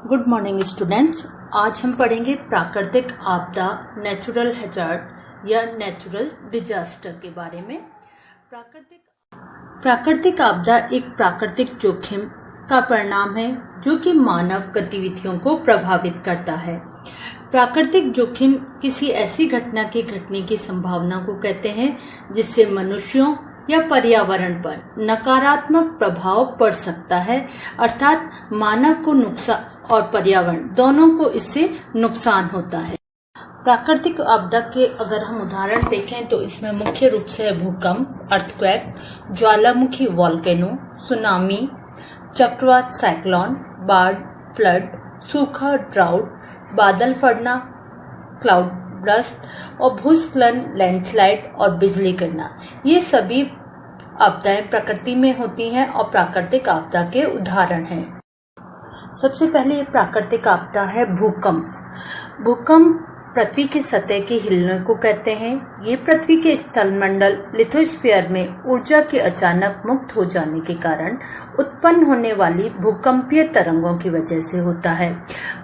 Good morning students. आज हम पढ़ेंगे प्राकृतिक आपदा, नेचुरल हैजार्ड या नेचुरल डिजास्टर के बारे में। प्राकृतिक आपदा एक प्राकृतिक जोखिम का परिणाम है जो कि मानव गतिविधियों को प्रभावित करता है। प्राकृतिक जोखिम किसी ऐसी घटना के घटने की संभावना को कहते हैं जिससे मनुष्यों या पर्यावरण पर नकारात्मक प्रभाव पड़ सकता है, अर्थात मानव को नुकसान और पर्यावरण दोनों को इससे नुकसान होता है। प्राकृतिक आपदा के अगर हम उदाहरण देखें तो इसमें मुख्य रूप से भूकंप, अर्थक्वेक, ज्वालामुखी वोल्केनो, सुनामी, चक्रवात साइक्लोन, बाढ़, फ्लड, सूखा ड्राउट, बादल फटना, क्लाउड बर्स्ट और भूस्खलन, लैंडस्लाइड और बिजली गिरना, ये सभी आपदाएं प्रकृति में होती हैं और प्राकृतिक आपदा के उदाहरण हैं। सबसे पहले प्राकृतिक आपदा है भूकंप। भूकंप पृथ्वी की सतह के हिलने को कहते हैं। ये पृथ्वी के स्थलमंडल लिथोस्फीयर में ऊर्जा के अचानक मुक्त हो जाने के कारण उत्पन्न होने वाली भूकंपीय तरंगों की वजह से होता है।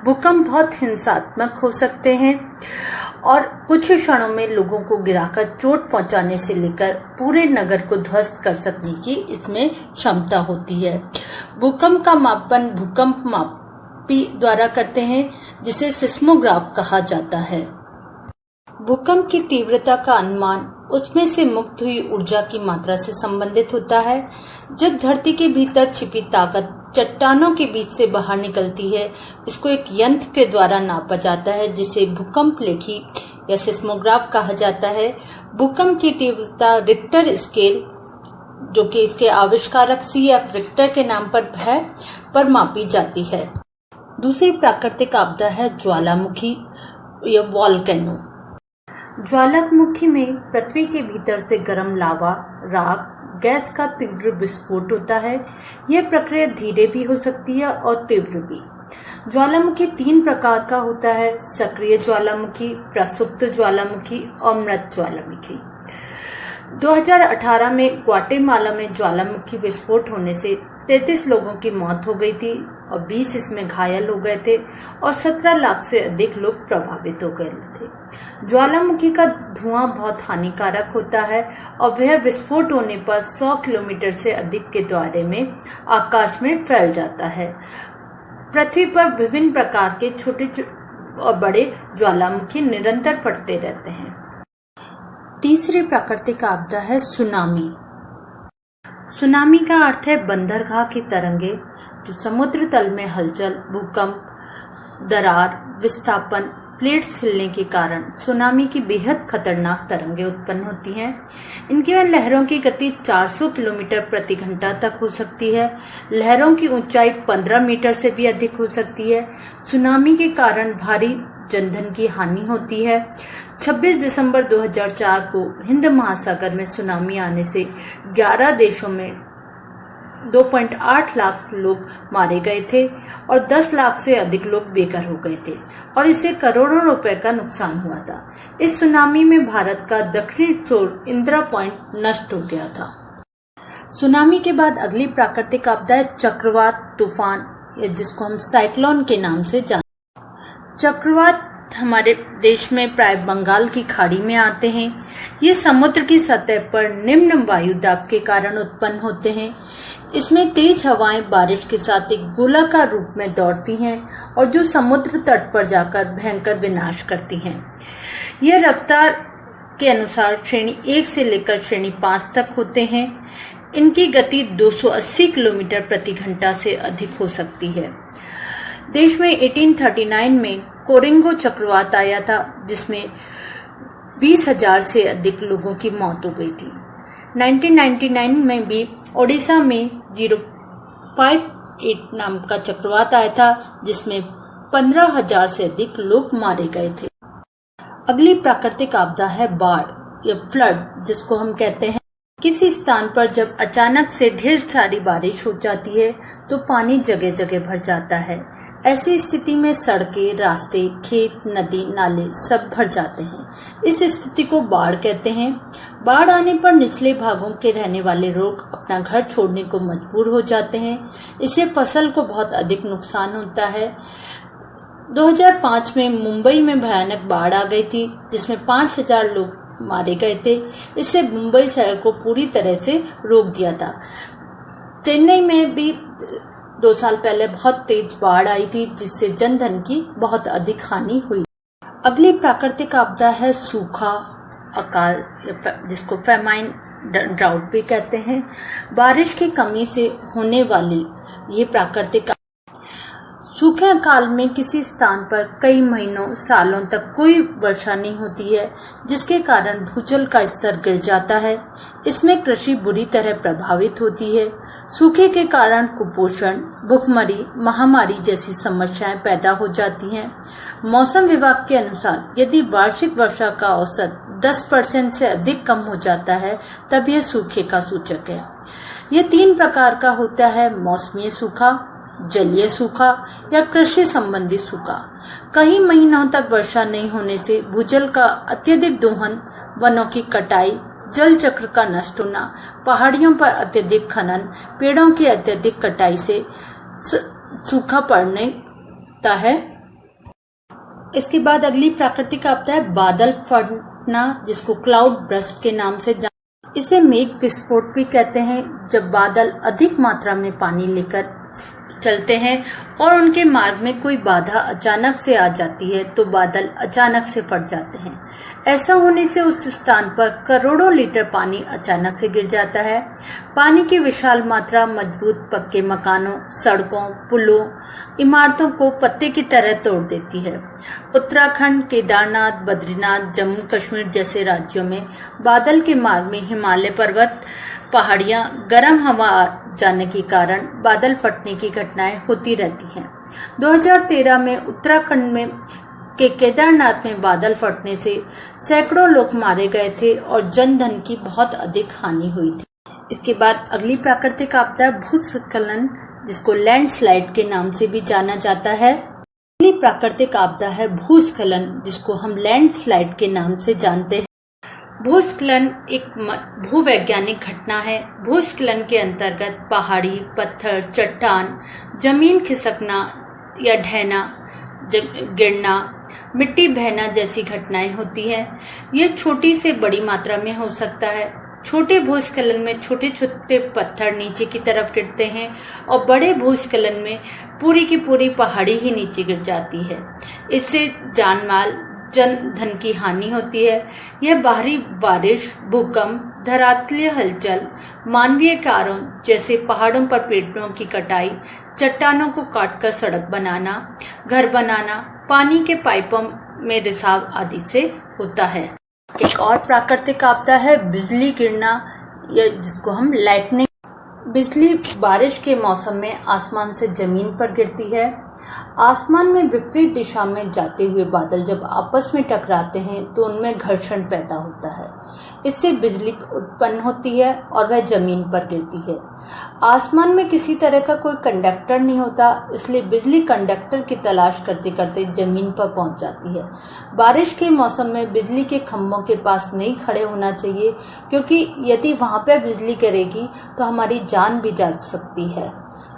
भूकंप बहुत हिंसात्मक हो सकते हैं और कुछ क्षणों में लोगों को गिराकर चोट पहुंचाने से लेकर पूरे नगर को ध्वस्त कर सकने की इसमें क्षमता होती है। भूकंप का मापन भूकंप मापी द्वारा करते हैं, जिसे सिस्मोग्राफ कहा जाता है। भूकंप की तीव्रता का अनुमान उसमें से मुक्त हुई ऊर्जा की मात्रा से संबंधित होता है। जब धरती के भीतर छिपी ताकत चट्टानों के बीच से बाहर निकलती है, इसको एक यंत्र के द्वारा नापा जाता है जिसे भूकंप लेखी या सिस्मोग्राफ कहा जाता है। भूकंप की तीव्रता रिक्टर स्केल, जो कि इसके आविष्कारक CF रिक्टर के नाम पर है, पर मापी जाती है। दूसरी प्राकृतिक आपदा है ज्वालामुखी या वोल्केनो। ज्वालामुखी में पृथ्वी के भीतर से गर्म लावा, राख, गैस का तीव्र विस्फोट होता है। यह प्रक्रिया धीरे भी हो सकती है और तीव्र भी। ज्वालामुखी 3 प्रकार का होता है: सक्रिय ज्वालामुखी, प्रसुप्त ज्वालामुखी और मृत ज्वालामुखी। 2018 में ग्वाटेमाला में ज्वालामुखी विस्फोट होने से 33 लोगों की मौत हो गई थी और 20 इसमें घायल हो गए थे और 17 लाख से अधिक लोग प्रभावित हो गए थे। ज्वालामुखी का धुआं बहुत हानिकारक होता है और वह विस्फोट होने पर 100 किलोमीटर से अधिक के दायरे में आकाश में फैल जाता है। पृथ्वी पर विभिन्न प्रकार के छोटे और बड़े ज्वालामुखी निरंतर फटते रहते हैं। तीसरी प्राकृतिक आपदा है सुनामी। सुनामी का अर्थ है बंदरगाह की तरंगे जो समुद्र तल में हलचल, भूकंप, दरार, विस्थापन, प्लेट्स हिलने के कारण सुनामी की बेहद खतरनाक तरंगे उत्पन्न होती हैं। इनकी लहरों की गति 400 किलोमीटर प्रति घंटा तक हो सकती है। लहरों की ऊंचाई 15 मीटर से भी अधिक हो सकती है। सुनामी के कारण भारी जनधन की हानि होती है। 26 दिसंबर 2004 को हिंद महासागर में सुनामी आने से 11 देशों में 2.8 लाख लोग मारे गए थे और 10 लाख से अधिक लोग बेघर हो गए थे और इससे करोड़ों रुपए का नुकसान हुआ था। इस सुनामी में भारत का दक्षिणी छोर इंदिरा पॉइंट नष्ट हो गया था। सुनामी के बाद अगली प्राकृतिक आपदा है चक्रवात तूफान, जिसको हम साइक्लोन के नाम से जानते हैं। चक्रवात हमारे देश में प्राय बंगाल की खाड़ी में आते हैं। ये समुद्र की सतह पर निम्न वायु दाब के कारण उत्पन्न होते हैं। इसमें तेज हवाएं बारिश के साथ एक गोलाकार रूप में दौड़ती हैं और जो समुद्र तट पर जाकर भयंकर विनाश करती हैं। यह रफ्तार के अनुसार श्रेणी 1 से लेकर श्रेणी 5 तक होते हैं। इनकी गति 280 किलोमीटर प्रति घंटा से अधिक हो सकती है। देश में 1839 में कोरिंगो चक्रवात आया था, जिसमें 20,000 से अधिक लोगों की मौत हो गई थी। 1999 में भी ओडिशा में 058 नाम का चक्रवात आया था, जिसमें 15,000 से अधिक लोग मारे गए थे। अगली प्राकृतिक आपदा है बाढ़ या फ्लड, जिसको हम कहते हैं। किसी स्थान पर जब अचानक से ढेर सारी बारिश हो जाती है तो पानी जगह जगह भर जाता है। ऐसी स्थिति में सड़कें, रास्ते, खेत, नदी, नाले सब भर जाते हैं। इस स्थिति को बाढ़ कहते हैं। बाढ़ आने पर निचले भागों के रहने वाले लोग अपना घर छोड़ने को मजबूर हो जाते हैं। इससे फसल को बहुत अधिक नुकसान होता है। 2005 में मुंबई में भयानक बाढ़ आ गई थी, जिसमें 5000 लोग मारे गए थे। इससे मुंबई शहर को पूरी तरह से रोक दिया था। चेन्नई में भी 2 साल पहले बहुत तेज बाढ़ आई थी, जिससे जनधन की बहुत अधिक हानि हुई। अगली प्राकृतिक आपदा है सूखा, अकाल, जिसको फेमाइन, ड्राउट भी कहते हैं। बारिश की कमी से होने वाली ये प्राकृतिक सूखे काल में किसी स्थान पर कई महीनों, सालों तक कोई वर्षा नहीं होती है, जिसके कारण भूजल का स्तर गिर जाता है। इसमें कृषि बुरी तरह प्रभावित होती है। सूखे के कारण कुपोषण, भुखमरी, महामारी जैसी समस्याएं पैदा हो जाती हैं। मौसम विभाग के अनुसार यदि वार्षिक वर्षा का औसत 10% से अधिक कम हो जाता है, तब यह सूखे का सूचक है। यह 3 प्रकार का होता है: मौसमी सूखा, जलीय सूखा या कृषि संबंधी सूखा। कई महीनों तक वर्षा नहीं होने से भूजल का अत्यधिक दोहन, वनों की कटाई, जल चक्र का नष्ट होना, पहाड़ियों पर अत्यधिक खनन, पेड़ों की अत्यधिक कटाई से सूखा पड़ता है। इसके बाद अगली प्राकृतिक आपदा है बादल फटना, जिसको क्लाउड बर्स्ट के नाम से इसे मेघ विस्फोट भी कहते हैं। जब बादल अधिक मात्रा में पानी लेकर चलते हैं और उनके मार्ग में कोई बाधा अचानक से आ जाती है, तो बादल अचानक से फट जाते हैं। ऐसा होने से उस स्थान पर करोड़ों लीटर पानी अचानक से गिर जाता है। पानी की विशाल मात्रा मजबूत पक्के मकानों, सड़कों, पुलों, इमारतों को पत्ते की तरह तोड़ देती है। उत्तराखंड, केदारनाथ, बद्रीनाथ, जम्मू कश्मीर जैसे राज्यों में बादल के मार्ग में हिमालय पर्वत, पहाड़ियां, गर्म हवा जाने के कारण बादल फटने की घटनाएं होती रहती हैं। 2013 में उत्तराखंड में के केदारनाथ में बादल फटने से सैकड़ों लोग मारे गए थे और जनधन की बहुत अधिक हानि हुई थी। इसके बाद अगली प्राकृतिक आपदा भूस्खलन, जिसको लैंडस्लाइड के नाम से भी जाना जाता है। अगली प्राकृतिक आपदा है भूस्खलन, जिसको हम लैंडस्लाइड के नाम से जानते हैं। भूस्खलन एक भूवैज्ञानिक घटना है। भूस्खलन के अंतर्गत पहाड़ी, पत्थर, चट्टान, जमीन खिसकना या ढहना, गिरना, मिट्टी बहना जैसी घटनाएं होती हैं। ये छोटी से बड़ी मात्रा में हो सकता है। छोटे भूस्खलन में छोटे छोटे पत्थर नीचे की तरफ गिरते हैं और बड़े भूस्खलन में पूरी की पूरी पहाड़ी ही नीचे गिर जाती है। इससे जानमाल, जन धन की हानि होती है। यह बाहरी बारिश, भूकंप, धरातलीय हलचल, मानवीय कारणों जैसे पहाड़ों पर पेड़ों की कटाई, चट्टानों को काटकर सड़क बनाना, घर बनाना, पानी के पाइपों में रिसाव आदि से होता है। एक और प्राकृतिक आपदा है बिजली गिरना, या जिसको हम लाइटनिंग। बिजली बारिश के मौसम में आसमान से जमीन पर गिरती है। आसमान में विपरीत दिशा में जाते हुए बादल जब आपस में टकराते हैं तो उनमें घर्षण पैदा होता है। इससे बिजली उत्पन्न होती है और वह जमीन पर गिरती है। आसमान में किसी तरह का कोई कंडक्टर नहीं होता, इसलिए बिजली कंडक्टर की तलाश करते करते जमीन पर पहुंच जाती है। बारिश के मौसम में बिजली के खंभों के पास नहीं खड़े होना चाहिए, क्योंकि यदि वहां पर बिजली गिरेगी तो हमारी जान भी जा सकती है।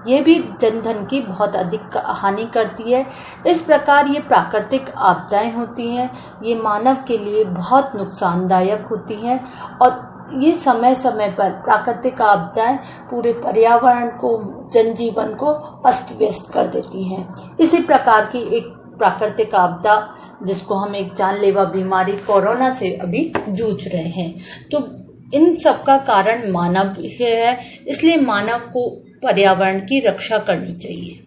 यह भी जनधन की बहुत अधिक हानि करती है। इस प्रकार ये प्राकृतिक आपदाएं होती हैं, ये मानव के लिए बहुत नुकसानदायक होती हैं और ये समय समय पर प्राकृतिक आपदाएं पूरे पर्यावरण को, जनजीवन को अस्त व्यस्त कर देती हैं। इसी प्रकार की एक प्राकृतिक आपदा, जिसको हम एक जानलेवा बीमारी कोरोना से अभी जूझ रहे हैं, तो इन सब का कारण मानव है। इसलिए मानव को पर्यावरण की रक्षा करनी चाहिए।